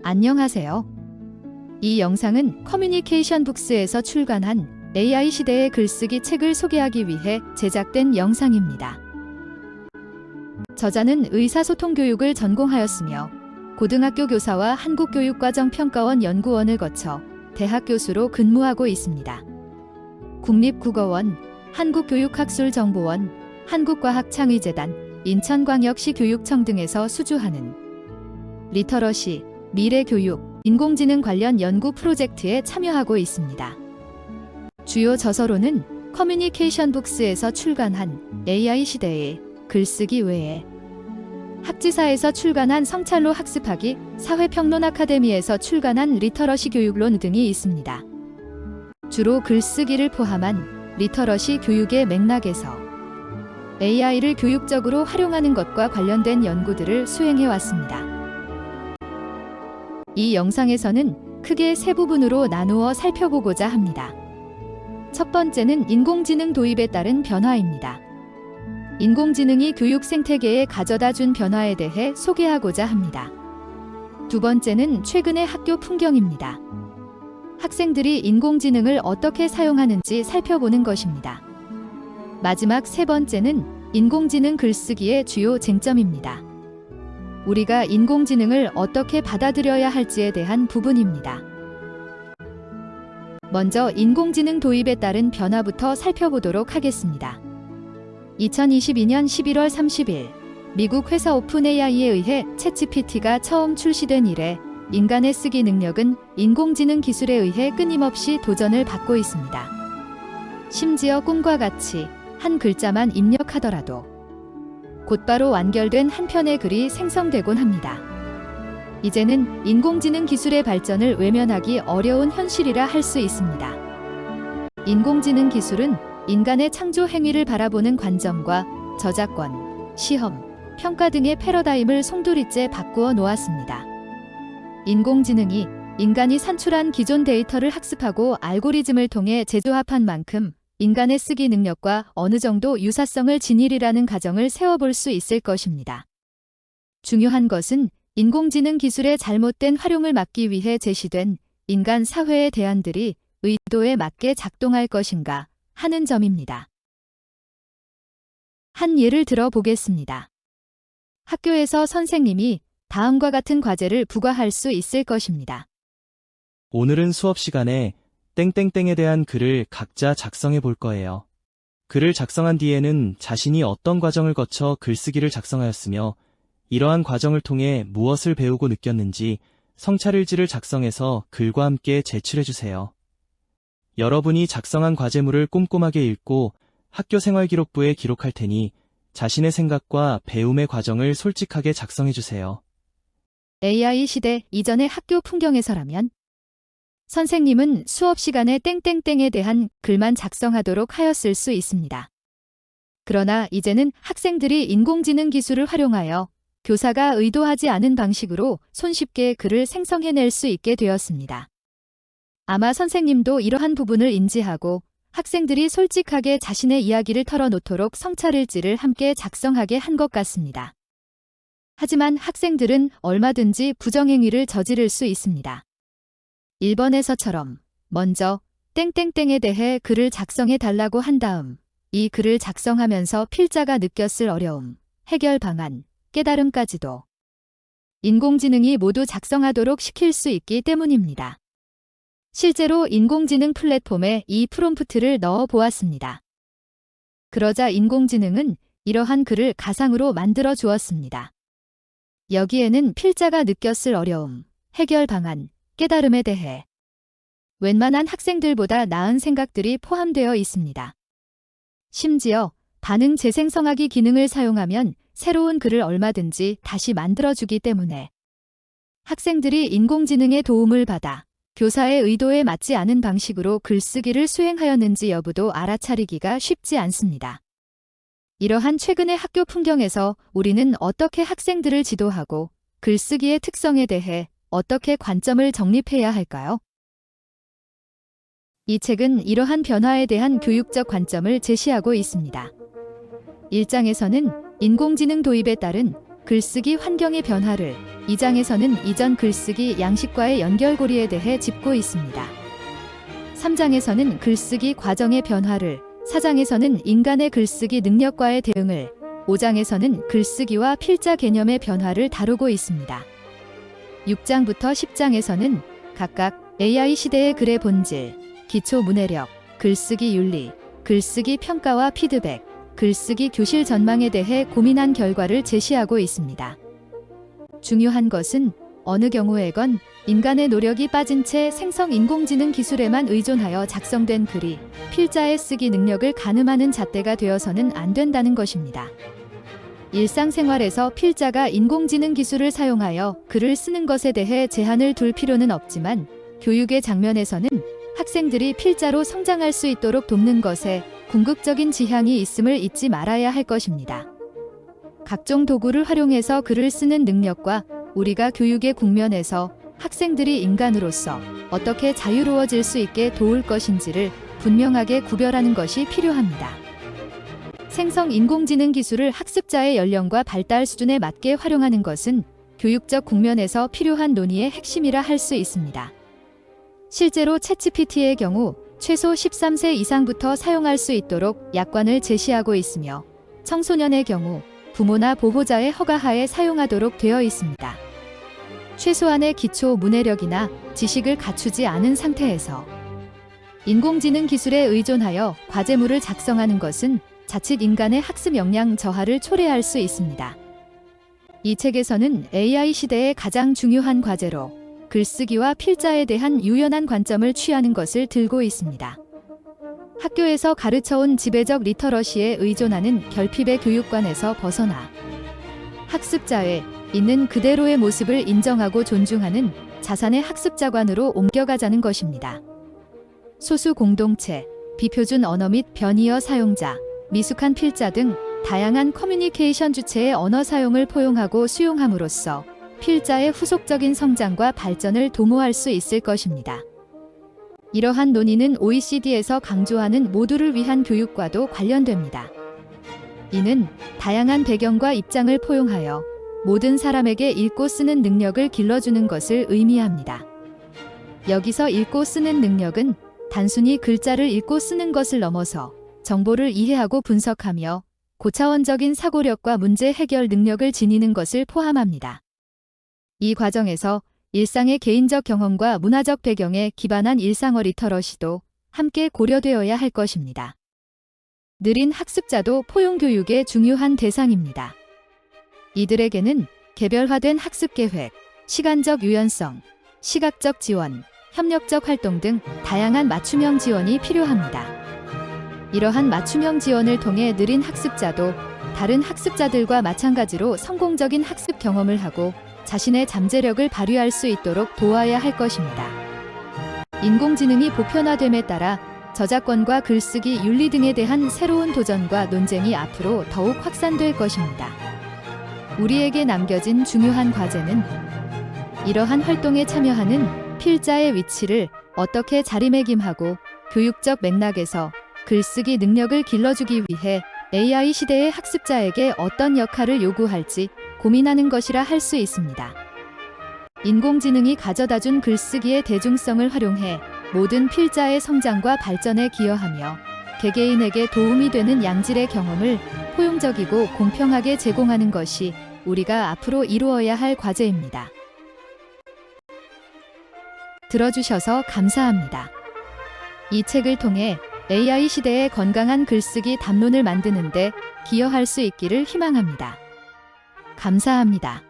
안녕하세요. 이 영상은 커뮤니케이션 북스에서 출간한 AI 시대의 글쓰기 책을 소개하기 위해 제작된 영상입니다. 저자는 의사소통 교육을 전공하였으며 고등학교 교사와 한국교육과정평가원 연구원을 거쳐 대학 교수로 근무하고 있습니다. 국립국어원, 한국교육학술정보원, 한국과학창의재단, 인천광역시 교육청 등에서 수주하는 리터러시, 미래교육, 인공지능 관련 연구 프로젝트에 참여하고 있습니다. 주요 저서로는 커뮤니케이션 북스에서 출간한 AI 시대의 글쓰기 외에 학지사에서 출간한 성찰로 학습하기, 사회평론 아카데미에서 출간한 리터러시 교육론 등이 있습니다. 주로 글쓰기를 포함한 리터러시 교육의 맥락에서 AI를 교육적으로 활용하는 것과 관련된 연구들을 수행해 왔습니다. 이 영상에서는 크게 세 부분으로 나누어 살펴보고자 합니다. 첫 번째는 인공지능 도입에 따른 변화입니다. 인공지능이 교육 생태계에 가져다 준 변화에 대해 소개하고자 합니다. 두 번째는 최근의 학교 풍경입니다. 학생들이 인공지능을 어떻게 사용하는지 살펴보는 것입니다. 마지막 세 번째는 인공지능 글쓰기의 주요 쟁점입니다. 우리가 인공지능을 어떻게 받아들여야 할지에 대한 부분입니다. 먼저 인공지능 도입에 따른 변화부터 살펴보도록 하겠습니다. 2022년 11월 30일 미국 회사 오픈AI에 의해 챗GPT가 처음 출시된 이래 인간의 쓰기 능력은 인공지능 기술에 의해 끊임없이 도전을 받고 있습니다. 심지어 꿈과 같이 한 글자만 입력하더라도 곧바로 완결된 한 편의 글이 생성되곤 합니다. 이제는 인공지능 기술의 발전을 외면하기 어려운 현실이라 할 수 있습니다. 인공지능 기술은 인간의 창조 행위를 바라보는 관점과 저작권, 시험, 평가 등의 패러다임을 송두리째 바꾸어 놓았습니다. 인공지능이 인간이 산출한 기존 데이터를 학습하고 알고리즘을 통해 재조합한 만큼 인간의 쓰기 능력과 어느 정도 유사성을 지니리라는 가정을 세워볼 수 있을 것입니다. 중요한 것은 인공지능 기술의 잘못된 활용을 막기 위해 제시된 인간 사회의 대안들이 의도에 맞게 작동할 것인가 하는 점입니다. 한 예를 들어 보겠습니다. 학교에서 선생님이 다음과 같은 과제를 부과할 수 있을 것입니다. 오늘은 수업 시간에 땡땡땡에 대한 글을 각자 작성해 볼 거예요. 글을 작성한 뒤에는 자신이 어떤 과정을 거쳐 글쓰기를 작성하였으며 이러한 과정을 통해 무엇을 배우고 느꼈는지 성찰일지를 작성해서 글과 함께 제출해 주세요. 여러분이 작성한 과제물을 꼼꼼하게 읽고 학교 생활기록부에 기록할 테니 자신의 생각과 배움의 과정을 솔직하게 작성해 주세요. AI 시대 이전의 학교 풍경에서라면 선생님은 수업 시간에 땡땡땡에 대한 글만 작성하도록 하였을 수 있습니다. 그러나 이제는 학생들이 인공지능 기술을 활용하여 교사가 의도하지 않은 방식으로 손쉽게 글을 생성해낼 수 있게 되었습니다. 아마 선생님도 이러한 부분을 인지하고 학생들이 솔직하게 자신의 이야기를 털어놓도록 성찰일지를 함께 작성하게 한 것 같습니다. 하지만 학생들은 얼마든지 부정행위를 저지를 수 있습니다. 1번에서처럼 먼저 땡땡땡에 대해 글을 작성해 달라고 한 다음 이 글을 작성하면서 필자가 느꼈을 어려움, 해결 방안, 깨달음까지도 인공지능이 모두 작성하도록 시킬 수 있기 때문입니다. 실제로 인공지능 플랫폼에 이 프롬프트를 넣어 보았습니다. 그러자 인공지능은 이러한 글을 가상으로 만들어 주었습니다. 여기에는 필자가 느꼈을 어려움, 해결 방안, 깨달음에 대해 웬만한 학생들보다 나은 생각들이 포함되어 있습니다. 심지어 반응 재생성하기 기능을 사용하면 새로운 글을 얼마든지 다시 만들어주기 때문에 학생들이 인공지능의 도움을 받아 교사의 의도에 맞지 않은 방식으로 글쓰기를 수행하였는지 여부도 알아차리기가 쉽지 않습니다. 이러한 최근의 학교 풍경에서 우리는 어떻게 학생들을 지도하고 글쓰기의 특성에 대해 어떻게 관점을 정립해야 할까요? 이 책은 이러한 변화에 대한 교육적 관점을 제시하고 있습니다. 1장에서는 인공지능 도입에 따른 글쓰기 환경의 변화를, 2장에서는 이전 글쓰기 양식과의 연결고리에 대해 짚고 있습니다. 3장에서는 글쓰기 과정의 변화를, 4장에서는 인간의 글쓰기 능력과의 대응을, 5장에서는 글쓰기와 필자 개념의 변화를 다루고 있습니다. 6장부터 10장에서는 각각 AI 시대의 글의 본질, 기초 문해력, 글쓰기 윤리, 글쓰기 평가와 피드백, 글쓰기 교실 전망에 대해 고민한 결과를 제시하고 있습니다. 중요한 것은 어느 경우에건 인간의 노력이 빠진 채 생성 인공지능 기술에만 의존하여 작성된 글이 필자의 쓰기 능력을 가늠하는 잣대가 되어서는 안 된다는 것입니다. 일상생활에서 필자가 인공지능 기술을 사용하여 글을 쓰는 것에 대해 제한을 둘 필요는 없지만 교육의 장면에서는 학생들이 필자로 성장할 수 있도록 돕는 것에 궁극적인 지향이 있음을 잊지 말아야 할 것입니다. 각종 도구를 활용해서 글을 쓰는 능력과 우리가 교육의 국면에서 학생들이 인간으로서 어떻게 자유로워질 수 있게 도울 것인지를 분명하게 구별하는 것이 필요합니다. 생성 인공지능 기술을 학습자의 연령과 발달 수준에 맞게 활용하는 것은 교육적 국면에서 필요한 논의의 핵심이라 할 수 있습니다. 실제로 챗GPT의 경우 최소 13세 이상부터 사용할 수 있도록 약관을 제시하고 있으며 청소년의 경우 부모나 보호자의 허가하에 사용하도록 되어 있습니다. 최소한의 기초 문해력이나 지식을 갖추지 않은 상태에서 인공지능 기술에 의존하여 과제물을 작성하는 것은 자칫 인간의 학습 역량 저하를 초래할 수 있습니다. 이 책에서는 AI 시대의 가장 중요한 과제로 글쓰기와 필자에 대한 유연한 관점을 취하는 것을 들고 있습니다. 학교에서 가르쳐온 지배적 리터러시에 의존하는 결핍의 교육관에서 벗어나 학습자의 있는 그대로의 모습을 인정하고 존중하는 자산의 학습자관으로 옮겨가자는 것입니다. 소수 공동체, 비표준 언어 및 변이어 사용자, 미숙한 필자 등 다양한 커뮤니케이션 주체의 언어 사용을 포용하고 수용함으로써 필자의 후속적인 성장과 발전을 도모할 수 있을 것입니다. 이러한 논의는 OECD에서 강조하는 모두를 위한 교육과도 관련됩니다. 이는 다양한 배경과 입장을 포용하여 모든 사람에게 읽고 쓰는 능력을 길러주는 것을 의미합니다. 여기서 읽고 쓰는 능력은 단순히 글자를 읽고 쓰는 것을 넘어서 정보를 이해하고 분석하며 고차원적인 사고력과 문제 해결 능력을 지니는 것을 포함합니다. 이 과정에서 일상의 개인적 경험과 문화적 배경에 기반한 일상어 리터러시도 함께 고려되어야 할 것입니다. 느린 학습자도 포용교육의 중요한 대상입니다. 이들에게는 개별화된 학습 계획, 시간적 유연성, 시각적 지원, 협력적 활동 등 다양한 맞춤형 지원이 필요합니다. 이러한 맞춤형 지원을 통해 느린 학습자도 다른 학습자들과 마찬가지로 성공적인 학습 경험을 하고 자신의 잠재력을 발휘할 수 있도록 도와야 할 것입니다. 인공지능이 보편화됨에 따라 저작권과 글쓰기 윤리 등에 대한 새로운 도전과 논쟁이 앞으로 더욱 확산될 것입니다. 우리에게 남겨진 중요한 과제는 이러한 활동에 참여하는 필자의 위치를 어떻게 자리매김하고 교육적 맥락에서 글쓰기 능력을 길러주기 위해 AI 시대의 학습자에게 어떤 역할을 요구할지 고민하는 것이라 할 수 있습니다. 인공지능이 가져다준 글쓰기의 대중성을 활용해 모든 필자의 성장과 발전에 기여하며 개개인에게 도움이 되는 양질의 경험을 포용적이고 공평하게 제공하는 것이 우리가 앞으로 이루어야 할 과제입니다. 들어주셔서 감사합니다. 이 책을 통해 AI 시대의 건강한 글쓰기 담론을 만드는 데 기여할 수 있기를 희망합니다. 감사합니다.